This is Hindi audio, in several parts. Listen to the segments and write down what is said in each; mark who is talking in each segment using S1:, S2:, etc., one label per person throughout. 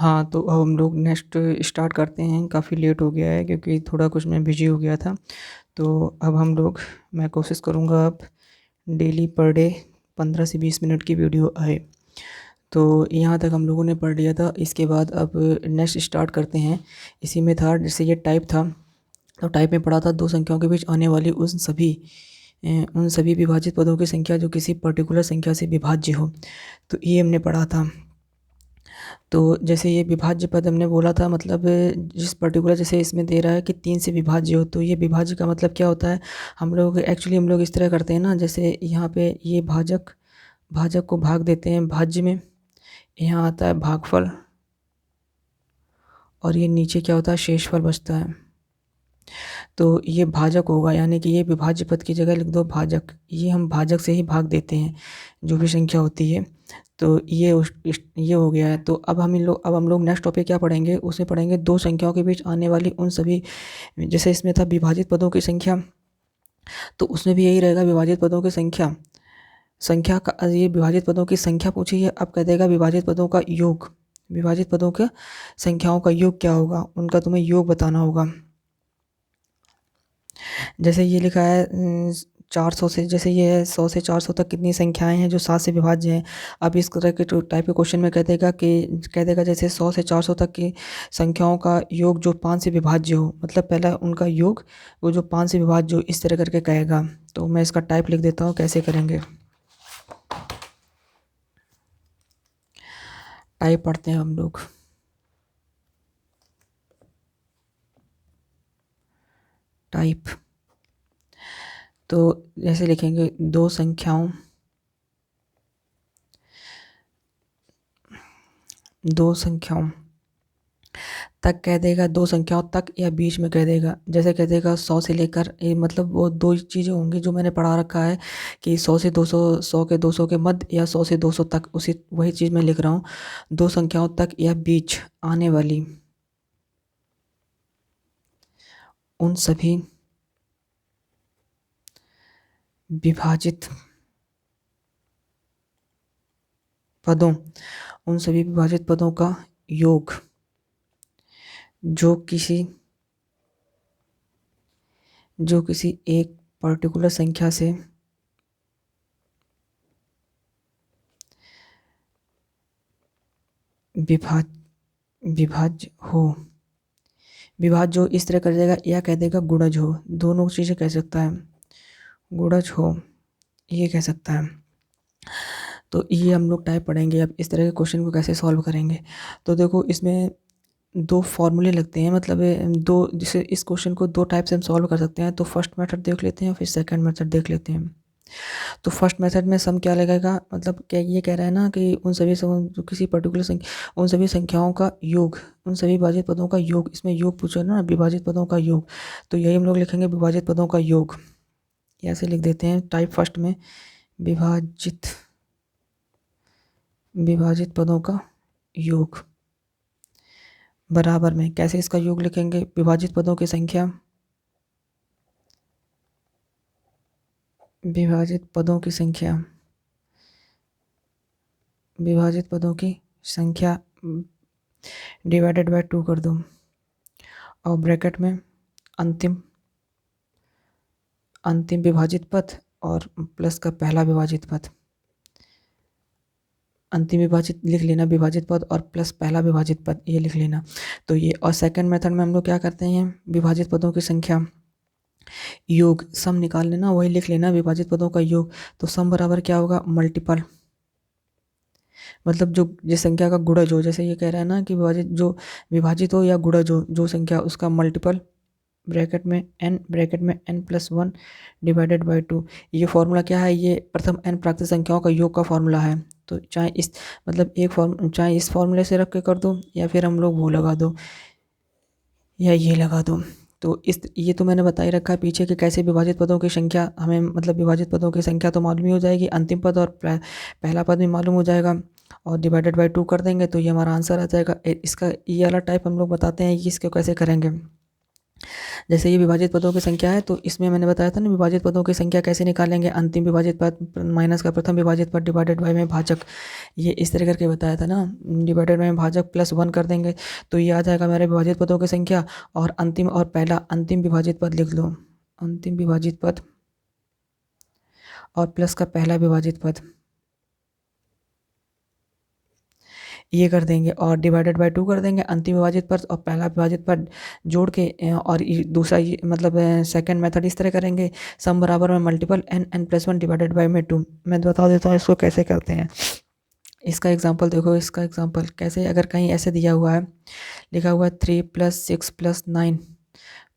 S1: हाँ, तो अब हम लोग नेक्स्ट स्टार्ट करते हैं। काफ़ी लेट हो गया है क्योंकि थोड़ा कुछ मैं बिज़ी हो गया था। तो अब मैं कोशिश करूँगा अब डेली पर डे 15 से 20 मिनट की वीडियो आए। तो यहाँ तक हम लोगों ने पढ़ लिया था। इसके बाद अब नेक्स्ट स्टार्ट करते हैं। इसी में था, जैसे ये टाइप था, तो टाइप में पढ़ा था दो संख्याओं के बीच आने वाली उन सभी विभाजित पदों की संख्या जो किसी पर्टिकुलर संख्या से विभाज्य हो। तो ये हमने पढ़ा था। तो जैसे ये विभाज्य पद हमने बोला था, मतलब जिस पर्टिकुलर, जैसे इसमें दे रहा है कि 3 से विभाज्य हो, तो ये विभाज्य का मतलब क्या होता है? हम लोग इस तरह करते हैं ना, जैसे यहाँ पे ये भाजक को भाग देते हैं भाज्य में। यहाँ आता है भागफल और ये नीचे क्या होता है? शेषफल बचता है। तो ये भाजक होगा, यानी कि ये विभाज्य पद की जगह लिख दो भाजक। ये हम भाजक से ही भाग देते हैं जो भी संख्या होती है। तो ये हो गया है। तो अब हम लोग नेक्स्ट टॉपिक क्या पढ़ेंगे? उसमें पढ़ेंगे दो संख्याओं के बीच आने वाली उन सभी, जैसे इसमें था विभाजित पदों की संख्या, तो उसमें भी यही रहेगा, विभाजित पदों की संख्या। संख्या का ये विभाजित पदों की संख्या पूछी है, अब कह देगा विभाजित पदों का योग। विभाजित पदों के संख्याओं का योग क्या होगा, उनका तुम्हें योग बताना होगा। जैसे ये लिखा है 400 से, जैसे ये है 100 से 400 तक कितनी संख्याएं हैं जो 7 से विभाज्य हैं। अब इस तरह के टाइप के क्वेश्चन में कह देगा जैसे 100 से 400 तक की संख्याओं का योग जो 5 से विभाज्य हो, मतलब पहला उनका योग वो जो 5 से विभाज्य हो, इस तरह करके कहेगा। तो मैं इसका टाइप लिख देता हूँ, कैसे करेंगे। टाइप पढ़ते हैं हम लोग। टाइप तो जैसे लिखेंगे दो संख्याओं तक, कह देगा दो संख्याओं तक या बीच में कह देगा। जैसे कह देगा 100 से लेकर, ये मतलब वो दो चीज़ें होंगी जो मैंने पढ़ा रखा है कि 100 से 200, 100 के 200 के मध्य, या 100 से 200 तक, उसी वही चीज़ मैं लिख रहा हूँ। दो संख्याओं तक या बीच आने वाली उन सभी विभाजित पदों उन सभी विभाजित पदों का योग जो किसी एक पर्टिकुलर संख्या से विभाज्य हो। विभाज्य हो इस तरह कर देगा, या कह देगा गुणज हो। दोनों चीज़ें कह सकता है, गुणज हो ये कह सकता है। तो ये हम लोग टाइप पढ़ेंगे। अब इस तरह के क्वेश्चन को कैसे सॉल्व करेंगे, तो देखो इसमें दो फॉर्मूले लगते हैं, मतलब दो, जैसे इस क्वेश्चन को दो टाइप से हम सॉल्व कर सकते हैं। तो फर्स्ट मेथड देख लेते हैं, फिर सेकंड मेथड देख लेते हैं। तो फर्स्ट मेथड में सम क्या लगेगा, मतलब क्या ये कह रहा है ना कि जो किसी पर्टिकुलर संख्या, उन सभी संख्याओं का योग, उन सभी विभाजित पदों का योग। इसमें योग पूछा ना, विभाजित पदों का योग। तो यही हम लोग लिखेंगे, विभाजित पदों का योग। ऐसे लिख देते हैं टाइप फर्स्ट में, विभाजित विभाजित पदों का योग बराबर में, कैसे इसका योग लिखेंगे? विभाजित पदों की संख्या, विभाजित पदों की संख्या, विभाजित पदों की संख्या डिवाइडेड बाय 2 कर दो, और ब्रैकेट में अंतिम विभाजित पद और प्लस का पहला विभाजित पद। अंतिम विभाजित लिख लेना, विभाजित पद और प्लस पहला विभाजित पद, ये लिख लेना। तो ये, और सेकंड मेथड में हम लोग क्या करते हैं, विभाजित पदों की संख्या योग, सम निकाल लेना, वही लिख लेना, विभाजित पदों का योग। तो सम बराबर क्या होगा? मल्टीपल, मतलब जो जिस संख्या का गुणज हो। जैसे ये कह रहा है ना कि विभाजित हो या गुणज हो जो संख्या, उसका मल्टीपल, ब्रैकेट में n+1 डिवाइडेड बाई 2। ये फॉर्मूला क्या है? ये प्रथम n प्राकृतिक संख्याओं का योग का फॉर्मूला है। तो चाहे इस फॉर्मूले से रख के कर दो, या फिर हम लोग वो लगा दो, या ये लगा दो। तो ये तो मैंने बता ही रखा है पीछे कि कैसे विभाजित पदों की संख्या हमें, मतलब विभाजित पदों की संख्या तो मालूम ही हो जाएगी, अंतिम पद और पहला पद भी मालूम हो जाएगा, और डिवाइडेड बाई 2 कर देंगे तो ये हमारा आंसर आ जाएगा। इसका ये वाला टाइप हम लोग बताते हैं कि इसको कैसे करेंगे। जैसे ये विभाजित पदों की संख्या है, तो इसमें मैंने बताया था ना विभाजित पदों की संख्या कैसे निकालेंगे, अंतिम विभाजित पद माइनस का प्रथम विभाजित पद डिवाइडेड बाय में भाजक, ये इस तरह करके बताया था ना, डिवाइडेड बाय में भाजक प्लस 1 कर देंगे तो ये आ जाएगा मेरे विभाजित पदों की संख्या। और अंतिम और पहला अंतिम विभाजित पद लिख लो, अंतिम विभाजित पद और प्लस का पहला विभाजित पद, ये कर देंगे और डिवाइडेड बाय 2 कर देंगे अंतिम विभाजित पद और पहला विभाजित पद जोड़ के और दूसरा ये मतलब सेकंड मेथड इस तरह करेंगे, सम बराबर में multiple n plus 1 divided by में 2। मैं बता देता हूँ इसको कैसे करते हैं। इसका एग्जांपल देखो, इसका एग्जांपल कैसे, अगर कहीं ऐसे दिया हुआ है, लिखा हुआ है 3 + 6 + 9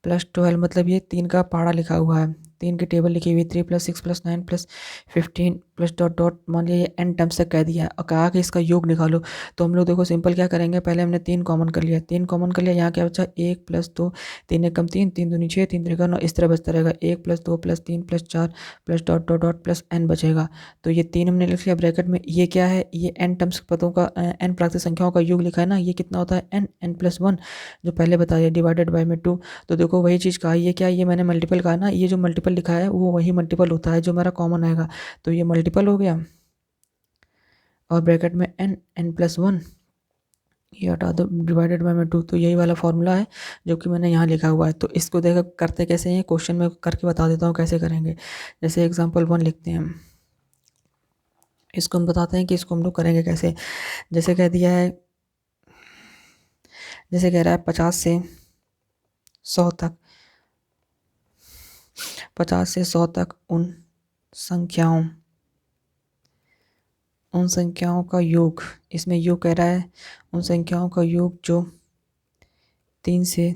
S1: + 12, मतलब ये 3 का पहाड़ा लिखा हुआ है, 3 की टेबल लिखी हुई, 3 + 6 + 9 + 15 + डॉट डॉट, मान लिया ये n टर्म्स तक कह दिया है और कहा कि इसका योग निकालो। तो हम लोग देखो सिंपल क्या करेंगे, पहले हमने 3 कॉमन कर लिया, 3 कॉमन कर लिया, यहाँ क्या बचा 1 + 2, 3 एकम 3, 3 दूनी 6, 3 त्रिका 9, इस तरह बचता रहेगा 1 + 2 + 3 + 4 + dot dot dot plus n बचेगा। तो ये 3 हमने लिख लिया ब्रैकेट में, ये क्या है, ये n टर्म्स पदों का n प्राकृतिक संख्याओं का योग लिखा है ना, ये कितना होता है n + 1 जो पहले बताया डिवाइडेड बाय में 2। तो देखो वही चीज़ कहा, ये क्या, ये मैंने मल्टीपल कहा ना, ये जो मल्टीपल लिखा है वो वही मल्टीपल होता है जो मेरा कॉमन आएगा, तो ये मल्टीपल हो गया और ब्रैकेट में n + 1, ये हटा दो डिवाइडेड बाय में 2। तो यही वाला फॉर्मूला है जो कि मैंने यहाँ लिखा हुआ है। तो इसको देखो करते कैसे हैं, क्वेश्चन में करके बता देता हूँ कैसे करेंगे। जैसे एग्जाम्पल 1 लिखते हैं, इसको हम बताते हैं कि इसको हम लोग करेंगे कैसे। जैसे कह दिया है, जैसे कह रहा है 50 से 100 तक, 50 से 100 तक उन संख्याओं का योग, इसमें योग कह रहा है उन संख्याओं का योग जो 3 से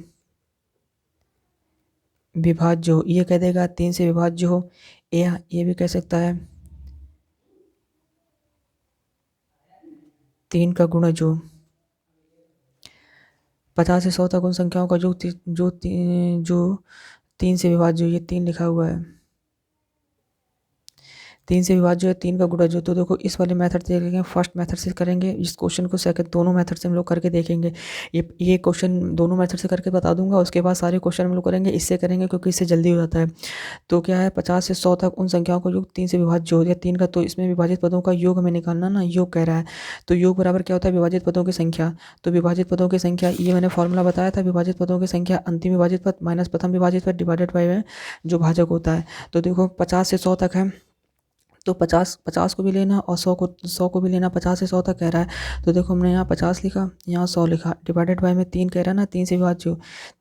S1: विभाज्य हो, ये कह देगा 3 से विभाज्य हो, या ये भी कह सकता है 3 का गुणज हो। 50 से 100 तक उन संख्याओं का योग जो 3 से विभाज्य हो, ये 3 लिखा हुआ है, 3 से विभाज्य है, 3 का गुणा जो, तो देखो इस वाले मेथड से देखेंगे, फर्स्ट मेथड से करेंगे इस क्वेश्चन को, सेकंड दोनों मेथड से हम लोग करके देखेंगे। ये क्वेश्चन दोनों मेथड से करके बता दूंगा, उसके बाद सारे क्वेश्चन हम लोग करेंगे इससे करेंगे क्योंकि इससे जल्दी हो जाता है। तो क्या है 50 से 100 तक उन संख्याओं का योग 3 से विभाज्य हो गया, 3 का, तो इसमें विभाजित पदों का योग हमें निकालना ना, योग कह रहा है, तो योग बराबर क्या होता है विभाजित पदों की संख्या। तो विभाजित पदों की संख्या, ये मैंने फॉर्मूला बताया था, विभाजित पदों की संख्या अंतिम विभाजित पद माइनस प्रथम विभाजित पद डिवाइडेड बाय जो भाजक होता है। तो देखो 50 से 100 तक है, तो 50 को भी लेना और 100 को भी लेना, 50 से 100 तक कह रहा है, तो देखो हमने यहाँ 50 लिखा, यहाँ 100 लिखा, डिवाइडेड बाय में 3 कह रहा है ना, 3 से विभाज्य,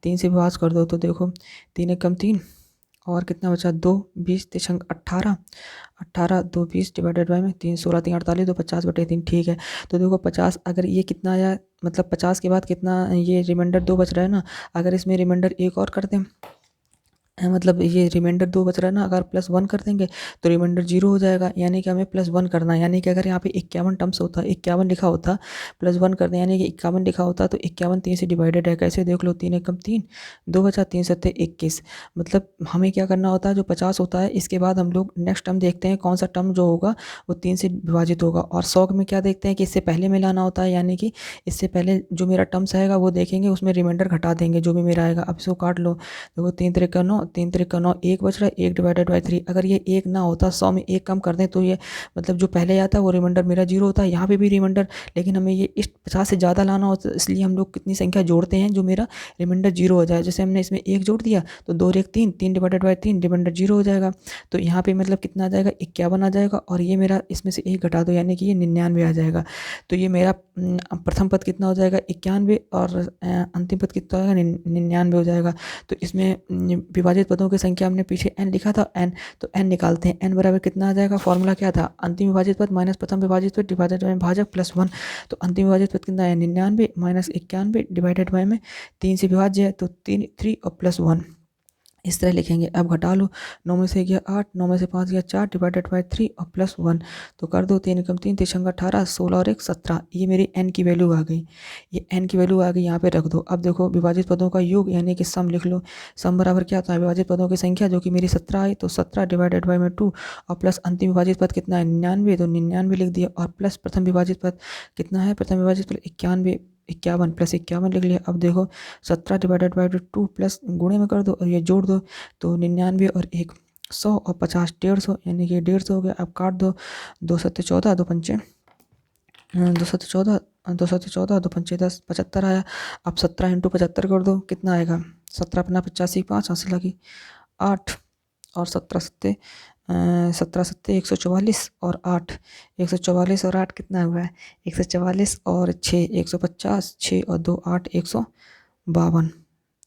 S1: 3 से विभाज्य कर दो, तो देखो 3 एकम 3 और कितना बचा 2, 20 3 18, 18 2 20 डिवाइडेड बाय में 3, 16 3 48, 2 50/3, ठीक है। तो देखो 50, अगर ये कितना आया, मतलब 50 के बाद कितना, ये रिमाइंडर 2 बच रहा है ना, अगर इसमें रिमाइंडर 1 और कर दें, मतलब ये रिमाइंडर 2 बच रहा है ना, अगर +1 कर देंगे तो रिमाइंडर 0 हो जाएगा, यानी कि हमें +1 करना है, यानी कि अगर यहाँ पे 51 टर्म्स होता, 51 लिखा होता, +1 कर दें यानी कि 51 लिखा होता, तो 51 3 से डिवाइडेड है, कैसे देख लो, 3 एकम 3, 2 बचा, 3 7 21, मतलब हमें क्या करना होता है, जो 50 होता है इसके बाद हम लोग नेक्स्ट टर्म देखते हैं कौन सा टर्म जो होगा वो 3 से विभाजित होगा, और 100 में क्या देखते हैं कि इससे पहले में लाना होता है, यानी कि इससे पहले जो मेरा टर्म्स आएगा वो देखेंगे, उसमें रिमाइंडर घटा देंगे जो भी मेरा आएगा। अब इसको काट लो, देखो 3 त्रिका 9, 3 त्रिका 9, 1 बच रहा है, 1 डिवाइडेड बाय 3, अगर ये 1 ना होता, 100 में 1 कम कर दें तो ये मतलब जो पहले आता है वो रिमाइंडर मेरा 0 होता है, यहाँ पे भी रिमाइंडर, लेकिन हमें ये इस 50 से ज़्यादा लाना होता है, इसलिए हम लोग कितनी संख्या जोड़ते हैं जो मेरा रिमाइंडर 0 हो जाए। जैसे हमने इसमें 1 जोड़ दिया तो 2 1 3, 3 डिवाइडेड बाय 3 रिमाइंडर 0 हो जाएगा, तो यहाँ पे मतलब कितना आ जाएगा 51 आ जाएगा, और ये मेरा इसमें से 1 घटा दो यानी कि ये 99 आ जाएगा। तो ये मेरा प्रथम पद कितना हो जाएगा 91, और अंतिम पद कितना हो जाएगा 99 हो जाएगा। तो इसमें विभाजित पदों की संख्या हमने पीछे n लिखा था, n, तो n निकालते हैं, n बराबर कितना आ जाएगा, फॉर्मूला क्या था, अंतिम विभाजित पद माइनस प्रथम विभाजित पद डिवाइडेड बाय भाजक +1, तो अंतिम विभाजित पद कितना है 99 माइनस 91 डिवाइडेड बाय में 3 से विभाज्य है, तो 3 और +1 इस तरह लिखेंगे। अब घटा लो, 9 में से गया 8, 9 में से 5 गया 4 डिवाइडेड बाय 3 और +1, तो कर दो 3 एकम 3 3 18, 16 और 1 17, ये मेरी n की वैल्यू आ गई, ये n की वैल्यू आ गई, यहाँ पे रख दो। अब देखो विभाजित पदों का योग यानी कि सम लिख लो, सम बराबर क्या होता है विभाजित पदों की संख्या जो कि मेरी 17 आई, तो 17 डिवाइडेड बाय में 2 और प्लस अंतिम विभाजित पद कितना है 99, तो 99 लिख दिया, और प्लस प्रथम विभाजित पद कितना है, प्रथम विभाजित पद 91, 51 प्लस 51 लिख लिया। अब देखो 17 डिवाइडेड बाई 2 प्लस गुणे में कर दो और ये जोड़ दो, तो 99 और 1 100 और 50 150, यानी कि 150 हो गया। अब काट दो, 2 सत्ते 14, 2 पंचे 214, 214, 2 पंचे 10, 75 आया। अब 17 इंटू 75 कर दो, कितना आएगा? 17 अपना 85, 5 हासिल लगी 8 और 17 सत्ते 144 और 8, 144 और 8 कितना हुआ है? 144 और 6 150, 6 और 2 8, 152,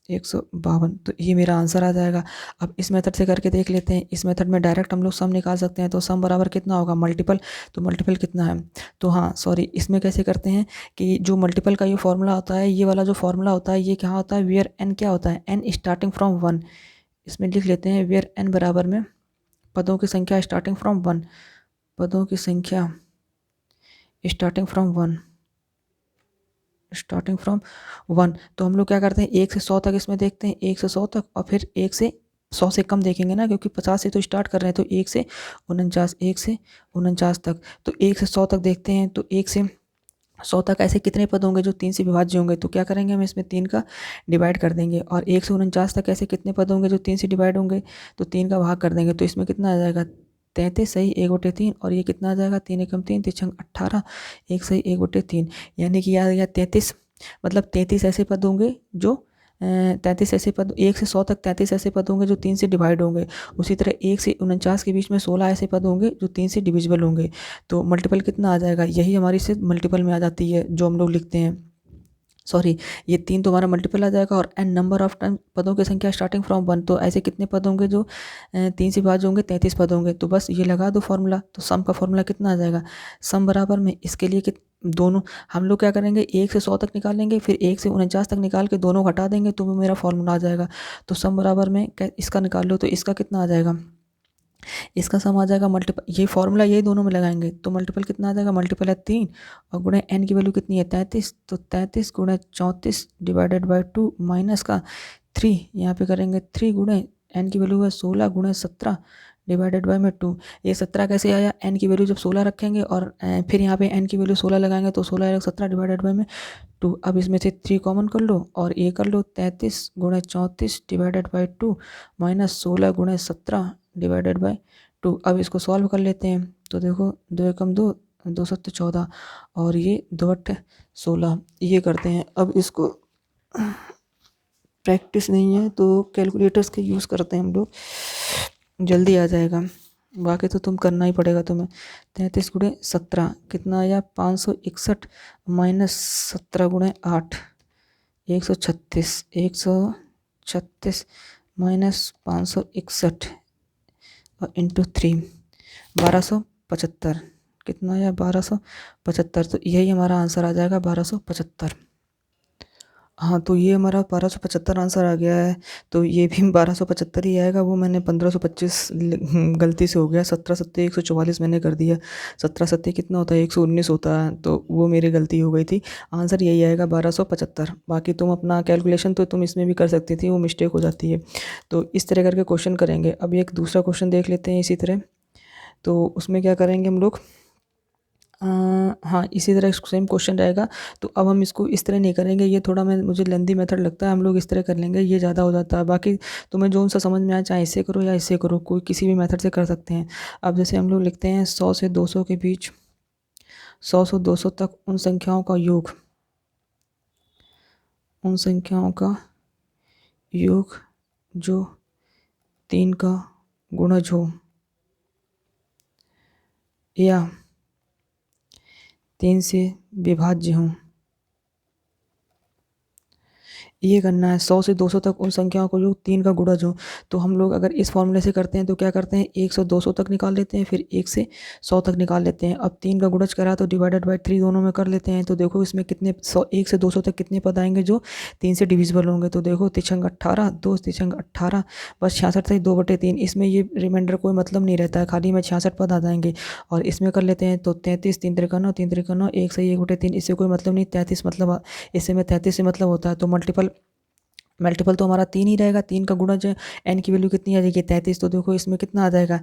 S1: 152। तो ये मेरा आंसर आ जाएगा। अब इस मेथड से करके देख लेते हैं। इस मेथड में डायरेक्ट हम लोग सम निकाल सकते हैं, तो सम बराबर कितना होगा? मल्टीपल। तो मल्टीपल कितना है? तो हाँ सॉरी, इसमें कैसे करते हैं कि जो मल्टीपल का ये फॉर्मूला होता है, ये वाला जो फॉर्मूला होता है, ये क्या होता है? वेयर एन क्या होता है? An starting from 1। इसमें लिख लेते हैं वेयर एन बराबर में पदों की संख्या स्टार्टिंग फ्रॉम 1, पदों की संख्या स्टार्टिंग फ्रॉम 1, स्टार्टिंग फ्रॉम 1। तो हम लोग क्या करते हैं, 1 से 100 तक इसमें देखते हैं, 1 से 100 तक, और फिर 1 से 100 से कम देखेंगे ना, क्योंकि 50 से तो स्टार्ट कर रहे हैं। तो 1 से 49, 1 से 49 तक। तो 1 से 100 तक देखते हैं। तो 1 से 100 तक ऐसे कितने पद होंगे जो 3 से विभाज्य होंगे? तो क्या करेंगे, हम इसमें 3 का डिवाइड कर देंगे। और 1 से 49 तक ऐसे कितने पद होंगे जो 3 से डिवाइड होंगे? तो 3 का भाग कर देंगे। तो इसमें कितना आ जाएगा? 33 सही 1/3। और ये कितना आ जाएगा? 3 एकम 3, 3 18, 1 सही 1/3। यानी कि आ गया 33। मतलब 33 ऐसे पद होंगे जो 33 ऐसे पद, 1 से 100 तक 33 ऐसे पद होंगे जो 3 से डिवाइड होंगे। उसी तरह 1 से 49 के बीच में 16 ऐसे पद होंगे जो 3 से डिविजिबल होंगे। तो मल्टीपल कितना आ जाएगा? यही हमारी से मल्टीपल में आ जाती है जो हम लोग लिखते हैं। सॉरी, ये 3 तो हमारा मल्टीपल आ जाएगा। और एन नंबर ऑफ टाइम पदों की संख्या स्टार्टिंग फ्रॉम 1। तो ऐसे कितने पद होंगे जो 3 से विभाज्य होंगे? 33 पद होंगे। तो बस ये लगा दो फॉर्मूला। तो सम का फॉर्मूला कितना आ जाएगा? सम बराबर में इसके लिए कि दोनों हम लोग क्या करेंगे, 1 से 100 तक निकालेंगे, फिर 1 से 49 तक निकाल के दोनों घटा देंगे, तो वो मेरा फॉर्मूला आ जाएगा। तो सम बराबर में इसका निकाल लो, तो इसका कितना आ जाएगा? इसका सम आ जाएगा मल्टीपल, ये फॉर्मूला यही दोनों में लगाएंगे तो मल्टीपल कितना आ जाएगा? मल्टीपल है 3 और गुणे एन की वैल्यू कितनी है? 33। तो 33 गुणे 34 डिवाइडेड बाई 2 माइनस का 3, यहाँ पे करेंगे 3 गुणे एन की वैल्यू है 16 गुणे 17 डिवाइडेड बाई में 2। ये 17 कैसे आया? एन की वैल्यू जब 16 रखेंगे और फिर यहाँ पे एन की वैल्यू 16 लगाएंगे, तो 16 17 डिवाइडेड बाई में 2। अब इसमें से 3 कॉमन कर लो और ये कर लो 33 गुणे 34 डिवाइडेड बाई 2 माइनस 16 गुणे 17 डिवाइडेड बाई 2। अब इसको सॉल्व कर लेते हैं। तो देखो 2 एकम 2, 2 सत्ते 14 और ये 2 अट्ठे 16, ये करते हैं। अब इसको प्रैक्टिस नहीं है तो कैलकुलेटर्स के यूज़ करते हैं हम लोग, जल्दी आ जाएगा। बाकी तो तुम करना ही पड़ेगा तुम्हें। 33 गुणे 17 कितना आया? 561 माइनस 17 गुणे 8 136, 136 माइनस 561 और इंटू 3 1275। कितना आया? 1275। तो यही हमारा आंसर आ जाएगा 1275। हाँ, तो ये हमारा 1275 आंसर आ गया है। तो ये भी 1275 ही आएगा। वो मैंने 1525 गलती से हो गया, 17 सत्ते 144 मैंने कर दिया। 17 सत्ते कितना होता है? 119 होता है, तो वो मेरी गलती हो गई थी। आंसर यही आएगा 1275। बाकी तुम अपना कैलकुलेशन तो तुम इसमें भी कर सकती थी, वो मिस्टेक हो जाती है। तो इस तरह करके क्वेश्चन करेंगे। अब एक दूसरा क्वेश्चन देख लेते हैं इसी तरह। तो उसमें क्या करेंगे हम लोग, हाँ इसी तरह सेम क्वेश्चन रहेगा। तो अब हम इसको इस तरह नहीं करेंगे, ये थोड़ा मुझे लेंदी मेथड लगता है। हम लोग इस तरह कर लेंगे, ये ज़्यादा हो जाता है। बाकी तुम्हें जो सा समझ में आए, चाहे इससे करो या इससे करो, कोई किसी भी मेथड से कर सकते हैं। अब जैसे हम लोग लिखते हैं 100 से 200 के बीच, 100 से 200 तक उन संख्याओं का योग, उन संख्याओं का योग जो 3 का गुणज हो या 3 से विभाज्य हों। ये करना है 100 से 200 तक उन संख्याओं को जो 3 का गुणज हो। तो हम लोग अगर इस फॉर्मूले से करते हैं तो क्या करते हैं, 1 से 200 तक निकाल लेते हैं, फिर 1 से 100 तक निकाल लेते हैं। अब 3 का गुणज करा तो डिवाइडेड बाई 3 दोनों में कर लेते हैं। तो देखो इसमें कितने 1 से 200 तक कितने पद आएंगे जो 3 से डिविजिबल होंगे। तो देखो 3 18, 2 3 18, बस 66 से 2/3। इसमें ये रिमाइंडर कोई मतलब नहीं रहता है, खाली में 66 पद आ जाएंगे। और इसमें कर लेते हैं तो 33, 3 53, 3 53, 1 से 1/3, इससे कोई मतलब नहीं। 33 मतलब इससे में 33 से मतलब होता है। तो मल्टीपल तो हमारा 3 ही रहेगा, 3 का गुणज एन की वैल्यू कितनी आ जाएगी? 33। तो देखो इसमें कितना आ जाएगा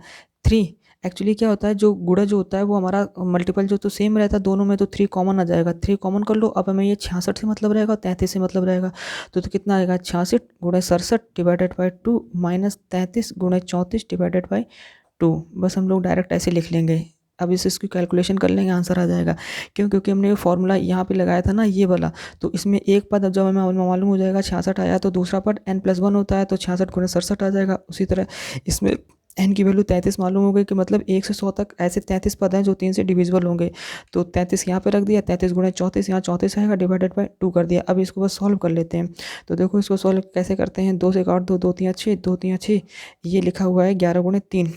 S1: 3, एक्चुअली क्या होता है, जो गुणा जो होता है वो हमारा मल्टीपल जो तो सेम रहता है दोनों में, तो 3 कॉमन आ जाएगा, 3 कॉमन कर लो। अब हमें ये 66 से मतलब रहेगा, 33 से मतलब रहेगा, तो कितना आएगा, 66 गुणे 67 डिवाइडेड बाई 2 माइनस 33 गुणे 34 डिवाइडेड बाई 2। बस हम लोग डायरेक्ट ऐसे लिख लेंगे। अब इस इसकी कैलकुलेशन कर लेंगे, आंसर आ जाएगा। क्यों? क्योंकि हमने ये फॉर्मूला यहाँ पे लगाया था ना, ये वाला। तो इसमें एक पद जब हमें मालूम हो जाएगा 66 आया, तो दूसरा पद n+1 होता है, तो 66 गुणे 67 आ जाएगा। उसी तरह इसमें n की वैल्यू 33 मालूम हो गई, कि मतलब 1 से 100 तक ऐसे 33 पद हैं जो 3 से डिविजिबल होंगे। तो 33 यहाँ पे रख दिया, 33 गुणे 34, यहाँ 34 आएगा, डिवाइडेड बाई 2 कर दिया। अब इसको बस सॉल्व कर लेते हैं। तो देखो इसको सॉल्व कैसे करते हैं, 2 से काट दो, 2 3 6, 2 3 6, ये लिखा हुआ है 11 गुणे 3,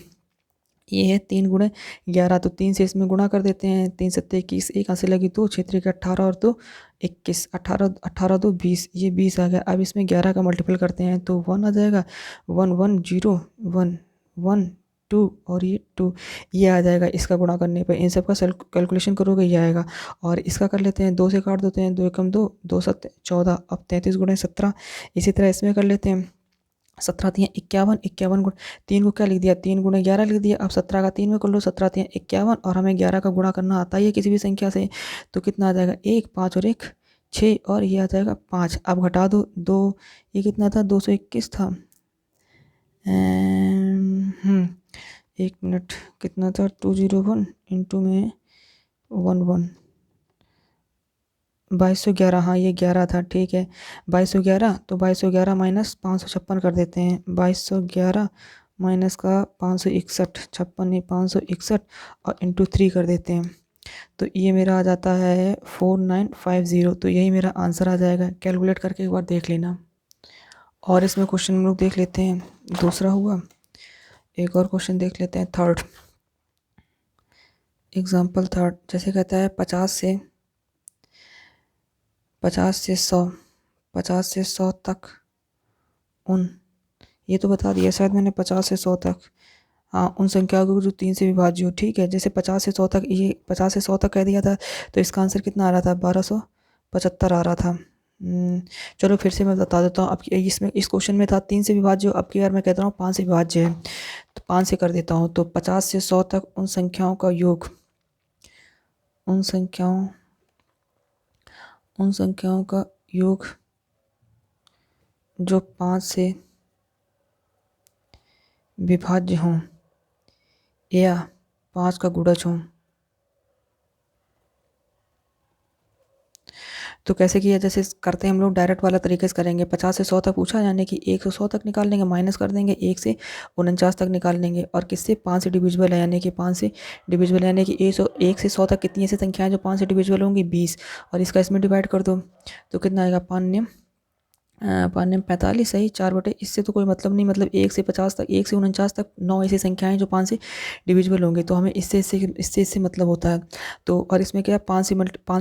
S1: ये है 3 गुणे 11, तो 3 से इसमें गुणा कर देते हैं। 3 सत्ते 21, एक हाथ से लगी 2, 6 त्रिक 18 और 2 21, 18 18 2 20, ये 20 आ गया। अब इसमें 11 का मल्टीपल करते हैं तो 1 आ जाएगा, 1 1 0 1 1 2 और ये 2, ये आ जाएगा। इसका गुणा करने पे इन सब का कैलकुलेशन करोगे ये आएगा। और इसका कर लेते हैं, 2 से काट देते हैं, 2 एकम 2, 2 7 14। अब 33 गुणे 17, इसी तरह इसमें कर लेते हैं। 17 तियाँ 51, 51 गुण 3 को क्या लिख दिया, 3 गुणे 11 लिख दिया। अब 17 का 3 में कर लो, 17 तियाँ 51, और हमें 11 का गुणा करना आता ही है किसी भी संख्या से। तो कितना आ जाएगा, 1 5 और 1 6, और ये आ जाएगा 5। अब घटा दो 2, ये कितना था, 221 था। 1 मिनट, कितना था, 201 इंटू में 11, 2211, हाँ ये 11 था, ठीक है। 2211, तो 2211 माइनस 556 कर देते हैं। 2211 माइनस का 561, 56 नहीं 561, और इंटू 3 कर देते हैं। तो ये मेरा आ जाता है 4950। तो यही मेरा आंसर आ जाएगा। कैलकुलेट करके एक बार देख लेना। और इसमें क्वेश्चन हम लोग देख लेते हैं, दूसरा हुआ। एक और क्वेश्चन देख लेते हैं, थर्ड एग्जाम्पल। थर्ड जैसे कहता है 50 से 100, 50 से 100 तक उन, ये तो बता दिया शायद मैंने, 50 से 100 तक, हाँ उन संख्याओं को जो 3 से विभाज्य हो, ठीक है। जैसे 50 से 100 तक, ये 50 से 100 तक कह दिया था, तो इसका आंसर कितना आ रहा था, 1275 आ रहा था। चलो फिर से मैं बता देता हूँ। अब इसमें इस क्वेश्चन में था 3 से विभाज्य, अब की बार मैं कहता हूँ 5 से विभाज्य है, तो 5 से कर देता हूँ। तो 50 से 100 तक उन संख्याओं का योग, उन संख्याओं का योग जो 5 से विभाज्य हों या 5 का गुणज हों। तो कैसे किया, जैसे करते हैं हम लोग डायरेक्ट वाला तरीके से करेंगे। 50 से 100 तक पूछा, यानी कि 1 से 100 तक निकाल लेंगे, माइनस कर देंगे, 1 से 49 तक निकाल लेंगे। और किससे, 5 से डिविजिबल है, यानी कि 5 से डिविजिबल, यानी कि 1 से 100 तक कितनी ऐसी संख्याएं जो 5 से डिविजिबल होंगी, 20। और इसका इसमें डिवाइड कर दो, तो कितना आएगा, 5 में 45, सही, 4/, इससे तो कोई मतलब नहीं। मतलब 1 से 50 तक, 1 से 49 तक 9 ऐसी संख्याएं जो 5 से डिविजिबल होंगी, तो हमें इससे इससे मतलब होता है। तो और इसमें क्या, 5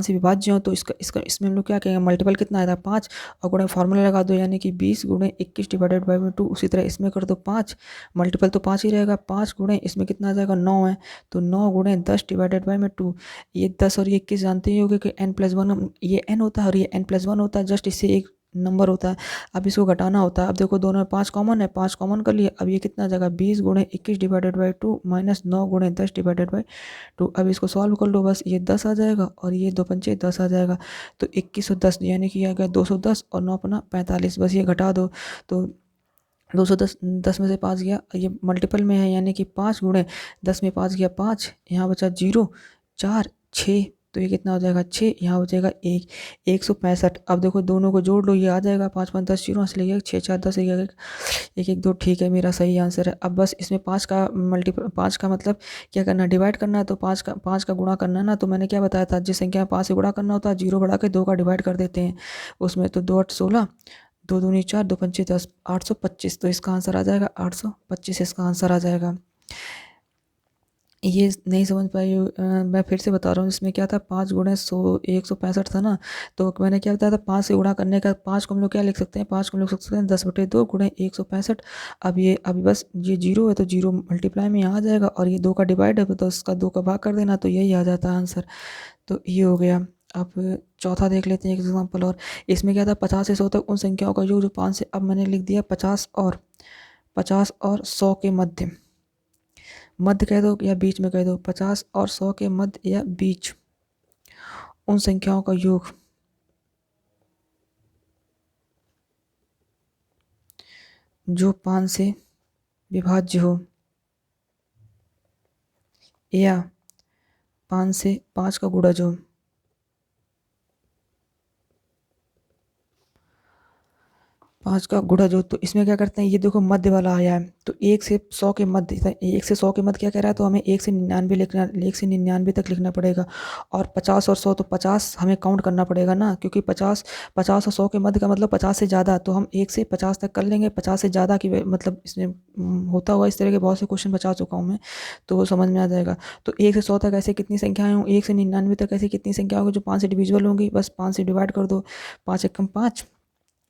S1: से विभाज्य हो, तो इसका इसमें हम लोग क्या कहेंगे, मल्टीपल कितना आता है, 5, और गुणे फार्मूला लगा दो, यानी कि 20 गुणे 21 डिवाइडेड बाई 2। उसी तरह इसमें कर दो 5, मल्टीपल तो 5 ही रहेगा, 5 गुणे इसमें कितना आ जाएगा, 9 है, तो 9 गुणे 10 डिवाइडेड बाई 2। ये 10 और ये 21 जानते ही होगे कि n+1, ये n होता है और ये n+1 होता है, जस्ट इससे एक नंबर होता है। अब इसको घटाना होता है। अब देखो दोनों में 5 कॉमन है, 5 कॉमन कर लिए। अब ये कितना आ जाएगा, 20 गुणे 21 डिवाइडेड बाई 2 माइनस 9 गुणे 10 डिवाइडेड बाई 2। अब इसको सॉल्व कर लो, बस ये 10 आ जाएगा और ये 2 पंचे 10 आ जाएगा। तो 2110, यानी कि आ गया 210 और 9 अपना 45। बस ये घटा दो, तो 210, 10 में से 5 गया, ये मल्टीपल में है, यानी कि 5 गुणे 10 में 5 गया 5, यहाँ बचा 0 4 6, तो ये कितना हो जाएगा 6, यहाँ हो जाएगा 1, 165। अब देखो दोनों को जोड़ लो, ये आ जाएगा 5 5 10 0 इसलिए 6 4 10 1 1 1 2, ठीक है, मेरा सही आंसर है। अब बस इसमें 5 का मतलब क्या करना है, डिवाइड करना है। तो 5 का गुणा करना है ना, तो मैंने क्या बताया था, जिस संख्या में 5 से गुणा करना होता है, 0 बढ़ा के 2 का डिवाइड कर देते हैं उसमें। तो 2 8 16, 2 दूनी 4, 2 पंचे 10, 825। तो इसका आंसर आ जाएगा 825, इसका आंसर आ जाएगा। ये नहीं समझ पाई मैं फिर से बता रहा हूँ। इसमें क्या था, 5 गुणे 100 165 था ना, तो मैंने क्या बताया था, 5 से गुणा करने का, 5 को हम लोग क्या लिख सकते हैं, 5 को हम लोग लिख सकते हैं 10/2 गुणे 165। अब ये अभी बस ये 0 है, तो 0 मल्टीप्लाई में यहाँ आ जाएगा, और ये 2 का डिवाइड है, तो उसका 2 का भाग कर देना, तो यही आ जाता है आंसर। तो ये हो गया। अब चौथा देख लेते हैं एक एग्जाम्पल और। इसमें क्या था, 50 से 100 तक उन संख्याओं का योग जो 5 से, अब मैंने लिख दिया 50 और 100 के मध्य, मध्य कह दो या बीच में कह दो, 50 और 100 के मध्य या बीच उन संख्याओं का योग जो 5 से विभाज्य हो या 5 से 5 का गुणा जो 5 का गुणा जो, तो इसमें क्या करते हैं, ये देखो मध्य वाला आया है, तो 1 से 100 के मध्य, 1 से 100 के मध्य क्या कह रहा है, तो हमें 1 से 99 लिखना, 1 से 99 तक लिखना पड़ेगा। और 50 और 100, तो 50 हमें काउंट करना पड़ेगा ना, क्योंकि 50 50 और 100 के मध्य का मतलब 50 से ज़्यादा, तो हम 1 से 50 तक कर लेंगे। 50 से ज़्यादा की मतलब इसमें होता हुआ इस तरह के बहुत से क्वेश्चन बचा चुका हूँ मैं, तो वो समझ में आ जाएगा। तो 1 से 100 तक ऐसे कितनी संख्याएं हों, 1 से 99 तक ऐसी कितनी संख्या होगी जो 5 से डिविजिबल होंगी, बस 5 से डिवाइड कर दो, 5 एकम 5,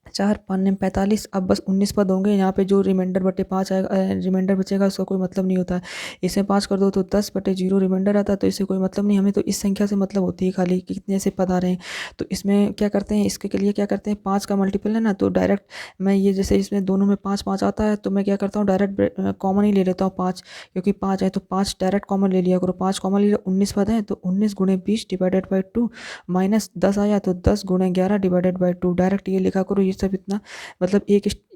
S1: 4 5 9 45, अब बस 19 पद होंगे यहाँ पे, जो रिमाइंडर बटे 5 आएगा, रिमाइंडर बचेगा, उसका कोई मतलब नहीं होता है। इसमें 5 कर दो तो 10 बटे 0 रिमाइंडर आता है, तो इससे कोई मतलब नहीं, हमें तो इस संख्या से मतलब होती है खाली कि कितने से पद आ रहे हैं। तो इसमें क्या करते हैं, इसके लिए क्या करते हैं, 5 का मल्टीपल है ना, तो डायरेक्ट मैं ये, जैसे इसमें दोनों में 5 5 आता है, तो मैं क्या करता हूँ, डायरेक्ट कॉमन ही ले लेता हूँ 5, क्योंकि 5 है तो 5 डायरेक्ट कॉमन ले लिया करो। 5 कॉमन ले लिया, 19 पद है, तो 19 गुणे 20 डिवाइडेड बाई 2, माइनस 10 आया तो 10 गुणे 11 डिवाइडेड बाई 2, डायरेक्ट ये लिखा करो। ये सब इतना मतलब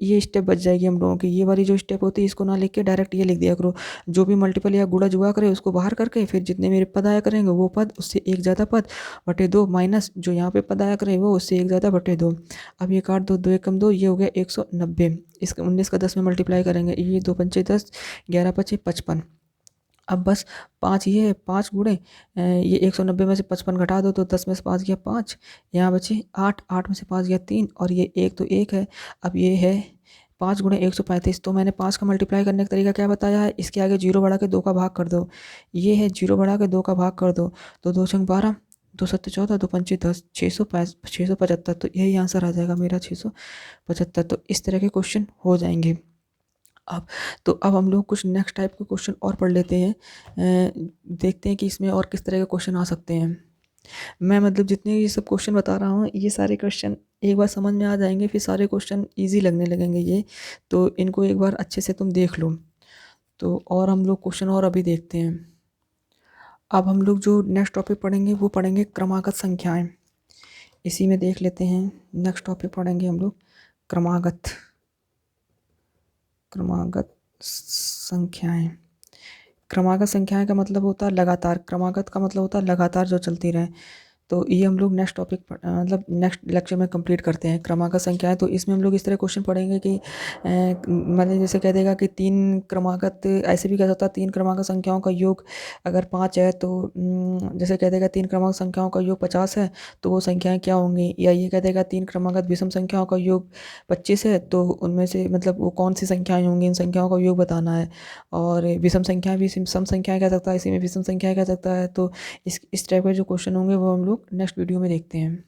S1: ये स्टेप बच जाएगी हम लोगों की, ये वाली जो स्टेप होती है इसको ना लिख के डायरेक्ट ये लिख दिया करो। जो भी मल्टीपल या गुणा जुआ करे उसको बाहर करके, फिर जितने मेरे पद आया करेंगे वो पद, उससे एक ज़्यादा पद बटे 2, माइनस जो यहाँ पे पद आया करे वो उससे एक ज़्यादा बटे 2। अब ये काट दो, 2 एकम 2, ये हो गया 190। इसका 19 का 10 में मल्टीप्लाई करेंगे, ये 2 पंचे 10, 11 पचे 55। अब बस 5 ये है, 5 गुणे ये 190 में से 55 घटा दो, तो 10 में से 5 गया 5, यहाँ बचे 8, 8 में से 5 गया 3, और ये 1 तो 1 है। अब ये है 5 गुणे 135, तो मैंने 5 का मल्टीप्लाई करने का तरीका क्या बताया है, इसके आगे 0 बढ़ा के 2 का भाग कर दो, ये है 0 बढ़ा के 2 का भाग कर दो, तो 2 छंग 12, 2 सत्ते 14, 2 पंचे 10, 675, तो यही आंसर आ जाएगा मेरा 675। तो इस तरह के क्वेश्चन हो जाएंगे। अब तो अब हम लोग कुछ नेक्स्ट टाइप के क्वेश्चन और पढ़ लेते हैं, देखते हैं कि इसमें और किस तरह के क्वेश्चन आ सकते हैं। मैं मतलब जितने ये सब क्वेश्चन बता रहा हूँ, ये सारे क्वेश्चन एक बार समझ में आ जाएंगे, फिर सारे क्वेश्चन इजी लगने लगेंगे ये, तो इनको एक बार अच्छे से तुम देख लो। तो और हम लोग क्वेश्चन और अभी देखते हैं। अब हम लोग जो नेक्स्ट टॉपिक पढ़ेंगे वो पढ़ेंगे क्रमागत संख्याएं। इसी में देख लेते हैं, नेक्स्ट टॉपिक पढ़ेंगे हम लोग क्रमागत क्रमागत संख्याएं। क्रमागत संख्याएं का मतलब होता है लगातार, क्रमागत का मतलब होता है लगातार जो चलती रहे। तो ये हम लोग नेक्स्ट टॉपिक मतलब नेक्स्ट लेक्चर में कंप्लीट करते हैं क्रमागत संख्याएं। तो इसमें हम लोग इस तरह क्वेश्चन पढ़ेंगे कि मतलब जैसे कह देगा कि 3 क्रमागत, ऐसे भी कह सकता है 3 क्रमागत संख्याओं का योग अगर 5 है, तो जैसे कह देगा 3 क्रमागत संख्याओं का योग 50 है, तो वो संख्याएं क्या होंगी। या ये कह देगा 3 क्रमागत विषम संख्याओं का योग 25 है, तो उनमें से मतलब वो कौन सी संख्याएं होंगी, इन संख्याओं का योग बताना है। और विषम संख्याएं भी सम संख्याएं कह सकता है, इसी में विषम संख्याएं कह सकता है। तो इस टाइप के जो क्वेश्चन होंगे वो हम लोग नेक्स्ट वीडियो में देखते हैं।